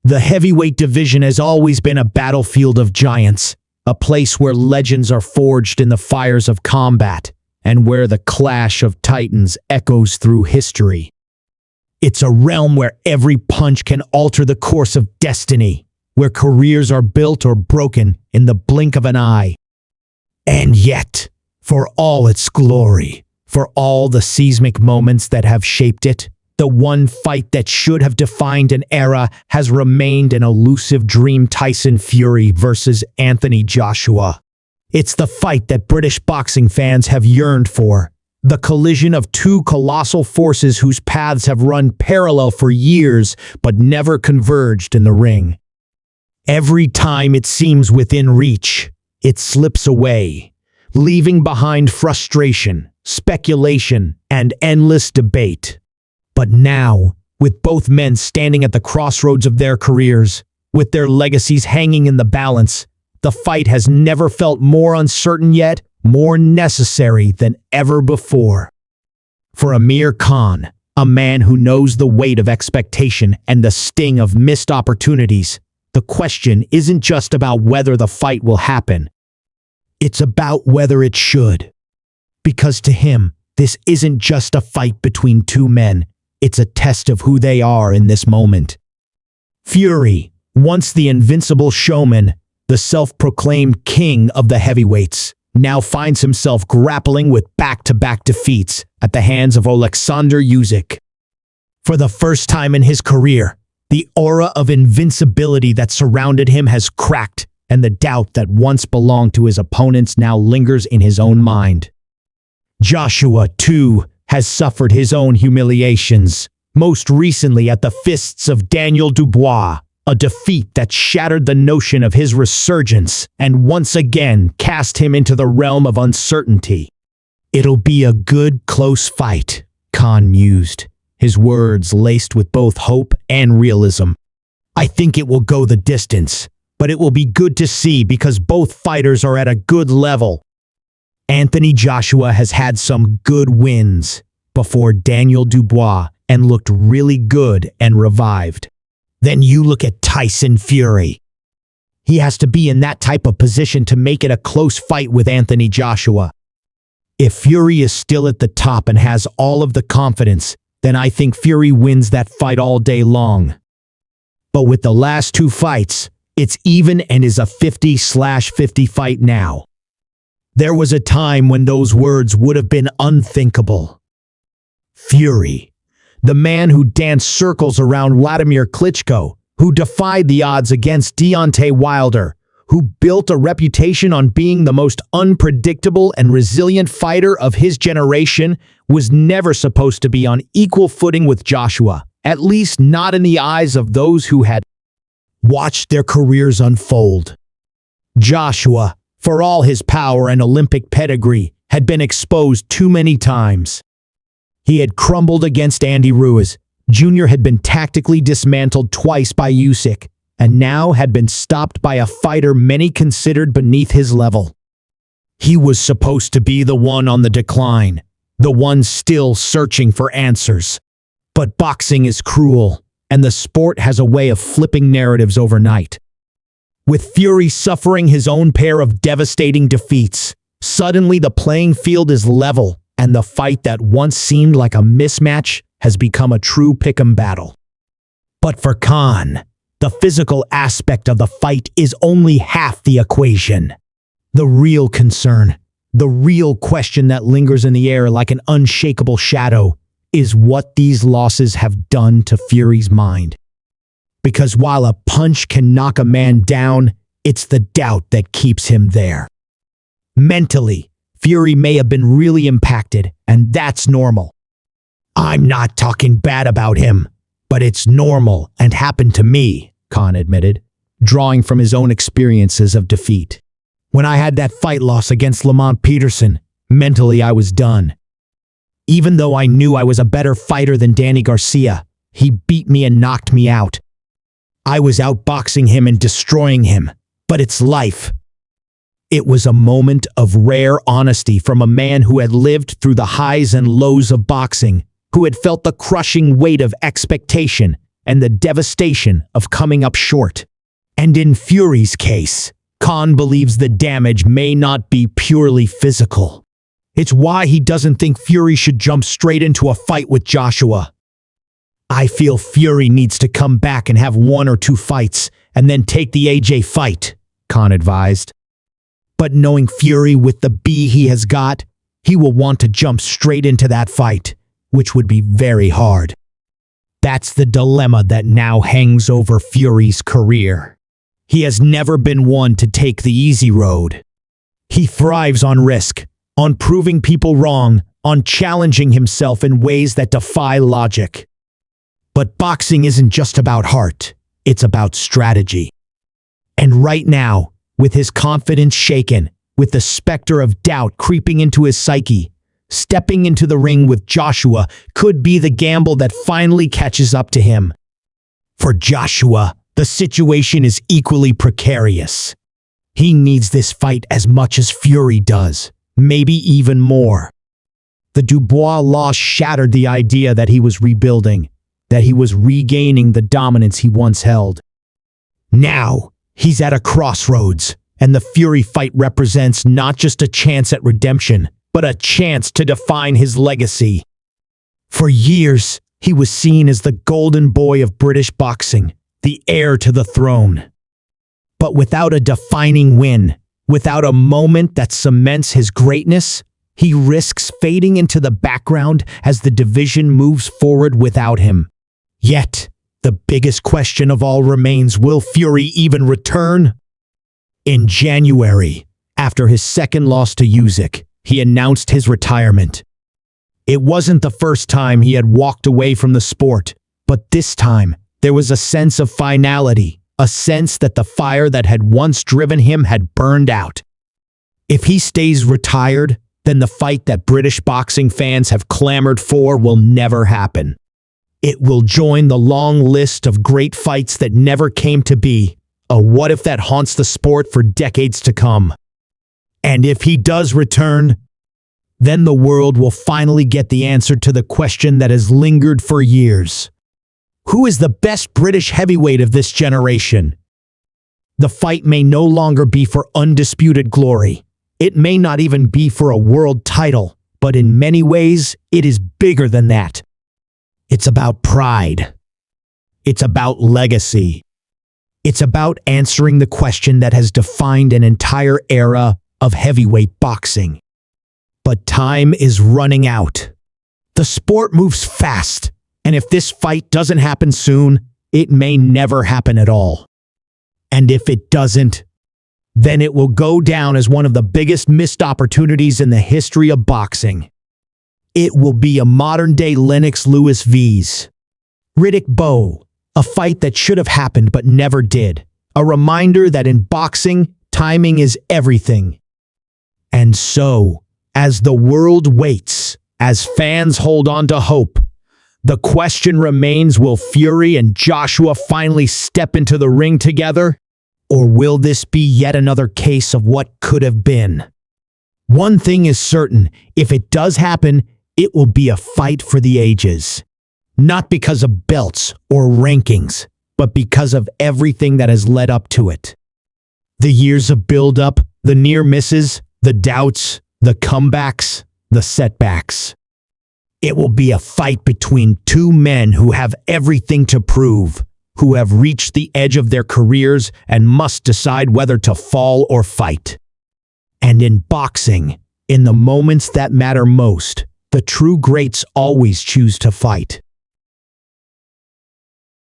The heavyweight division has always been a battlefield of giants, a place where legends are forged in the fires of combat, and where the clash of titans echoes through history. It's a realm where every punch can alter the course of destiny, where careers are built or broken in the blink of an eye. And yet, for all its glory, for all the seismic moments that have shaped it, the one fight that should have defined an era has remained an elusive dream: Tyson Fury versus Anthony Joshua. It's the fight that British boxing fans have yearned for, the collision of two colossal forces whose paths have run parallel for years but never converged in the ring. Every time it seems within reach, it slips away, leaving behind frustration, speculation, and endless debate. But now, with both men standing at the crossroads of their careers, with their legacies hanging in the balance, the fight has never felt more uncertain yet more necessary than ever before. For Amir Khan, a man who knows the weight of expectation and the sting of missed opportunities, the question isn't just about whether the fight will happen. It's about whether it should. Because to him, this isn't just a fight between two men. It's a test of who they are in this moment. Fury, once the invincible showman, the self-proclaimed king of the heavyweights, now finds himself grappling with back-to-back defeats at the hands of Alexander Usyk. For the first time in his career, the aura of invincibility that surrounded him has cracked, and the doubt that once belonged to his opponents now lingers in his own mind. Joshua, too, has suffered his own humiliations, most recently at the fists of Daniel Dubois, a defeat that shattered the notion of his resurgence and once again cast him into the realm of uncertainty. "It'll be a good, close fight," Khan mused, his words laced with both hope and realism. "I think it will go the distance, but it will be good to see because both fighters are at a good level." Anthony Joshua has had some good wins before Daniel Dubois and looked really good and revived. Then you look at Tyson Fury. He has to be in that type of position to make it a close fight with Anthony Joshua. If Fury is still at the top and has all of the confidence, then I think Fury wins that fight all day long. But with the last two fights, it's even and is a 50/50 fight now. There was a time when those words would have been unthinkable. Fury, the man who danced circles around Vladimir Klitschko, who defied the odds against Deontay Wilder, who built a reputation on being the most unpredictable and resilient fighter of his generation, was never supposed to be on equal footing with Joshua, at least not in the eyes of those who had watched their careers unfold. Joshua, for all his power and Olympic pedigree, had been exposed too many times. He had crumbled against Andy Ruiz. Jr. had been tactically dismantled twice by Usyk, and now had been stopped by a fighter many considered beneath his level. He was supposed to be the one on the decline, the one still searching for answers. But boxing is cruel, and the sport has a way of flipping narratives overnight. With Fury suffering his own pair of devastating defeats, suddenly the playing field is level, and the fight that once seemed like a mismatch has become a true pick'em battle. But for Khan, the physical aspect of the fight is only half the equation. The real concern, the real question that lingers in the air like an unshakable shadow, is what these losses have done to Fury's mind. Because while a punch can knock a man down, it's the doubt that keeps him there. Mentally, Fury may have been really impacted, and that's normal. "I'm not talking bad about him, but it's normal and happened to me," Khan admitted, drawing from his own experiences of defeat. "When I had that fight loss against Lamont Peterson, mentally I was done. Even though I knew I was a better fighter than Danny Garcia, he beat me and knocked me out. I was outboxing him and destroying him, but it's life." It was a moment of rare honesty from a man who had lived through the highs and lows of boxing, who had felt the crushing weight of expectation and the devastation of coming up short. And in Fury's case, Khan believes the damage may not be purely physical. It's why he doesn't think Fury should jump straight into a fight with Joshua. I feel Fury needs to come back and have 1 or 2 fights and then take the AJ fight, Khan advised. But knowing Fury with the B he has got, he will want to jump straight into that fight, which would be very hard. That's the dilemma that now hangs over Fury's career. He has never been one to take the easy road. He thrives on risk, on proving people wrong, on challenging himself in ways that defy logic. But boxing isn't just about heart, it's about strategy. And right now, with his confidence shaken, with the specter of doubt creeping into his psyche, stepping into the ring with Joshua could be the gamble that finally catches up to him. For Joshua, the situation is equally precarious. He needs this fight as much as Fury does, maybe even more. The Dubois loss shattered the idea that he was rebuilding, that he was regaining the dominance he once held. Now, he's at a crossroads, and the Fury fight represents not just a chance at redemption, but a chance to define his legacy. For years, he was seen as the golden boy of British boxing, the heir to the throne. But without a defining win, without a moment that cements his greatness, he risks fading into the background as the division moves forward without him. Yet, the biggest question of all remains, will Fury even return? In January, after his second loss to Usyk, he announced his retirement. It wasn't the first time he had walked away from the sport, but this time, there was a sense of finality, a sense that the fire that had once driven him had burned out. If he stays retired, then the fight that British boxing fans have clamored for will never happen. It will join the long list of great fights that never came to be, a what if that haunts the sport for decades to come. And if he does return, then the world will finally get the answer to the question that has lingered for years. Who is the best British heavyweight of this generation? The fight may no longer be for undisputed glory. It may not even be for a world title, but in many ways, it is bigger than that. It's about pride. It's about legacy. It's about answering the question that has defined an entire era of heavyweight boxing. But time is running out. The sport moves fast, and if this fight doesn't happen soon, it may never happen at all. And if it doesn't, then it will go down as one of the biggest missed opportunities in the history of boxing. It will be a modern-day Lennox Lewis vs. Riddick Bowe, a fight that should have happened but never did. A reminder that in boxing, timing is everything. And so, as the world waits, as fans hold on to hope, the question remains, will Fury and Joshua finally step into the ring together? Or will this be yet another case of what could have been? One thing is certain, if it does happen, it will be a fight for the ages. Not because of belts or rankings, but because of everything that has led up to it. The years of build-up, the near misses, the doubts, the comebacks, the setbacks. It will be a fight between two men who have everything to prove, who have reached the edge of their careers and must decide whether to fall or fight. And in boxing, in the moments that matter most, the true greats always choose to fight.